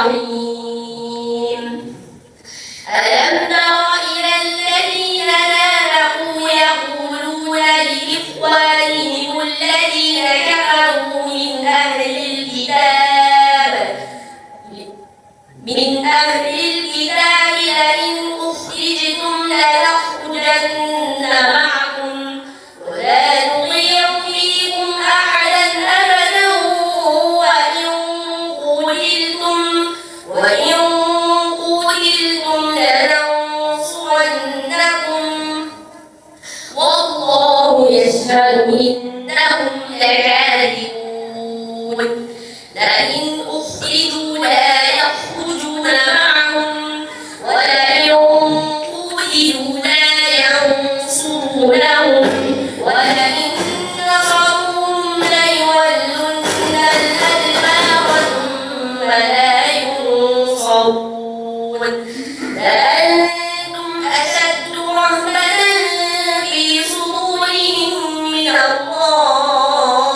الرحيم. ألم تر إلى الذين نافقوا يقولون لإخوانهم الذين كفروا من أهل الكتاب لئن أخرجتم لنخرجن معكم ولا نطيع فيكم أحدا أبدا وإن قتلتم لننصرنكم والله يشهد إنهم لكاذبون. لئن أخرجوا لا يخرجون معهم ولئن قتلوا لا ينصرونهم ولئن نصروهم ليولن الأدبار ثم لا ينصرون. لأنتم أشد رهبة في صدورهم من الله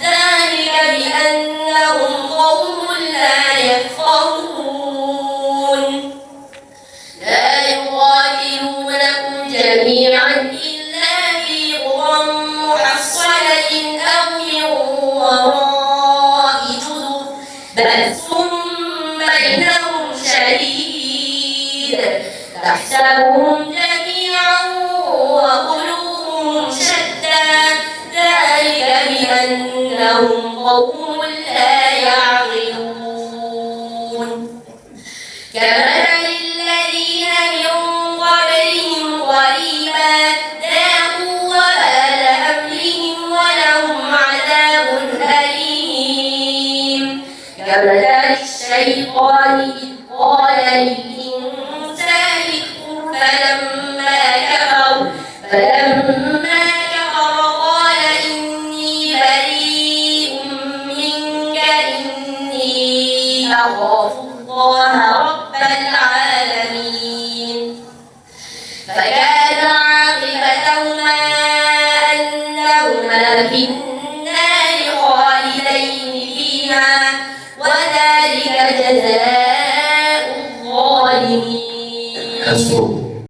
ذلك بأنهم قوم لا يفقهون. لا يقاتلونكم جميعا إلا في قرى محصنة أو من وراء جدر بأسهم بينهم شديد تحسبهم جميعا وقلوبهم شتى ذلك بأنهم قوم لا يعقلون. كمثل الذين من قبلهم قريبا ذاقوا وبال أمرهم ولهم عذاب أليم. كمثل الشيطان إذ قال للإنسان اكفر فلما كفر قال إني بريء منك إني أخاف الله رب العالمين. فكان عاقبتهما أنهما في النار خالدين فيها وذلك جزاء الظالمين.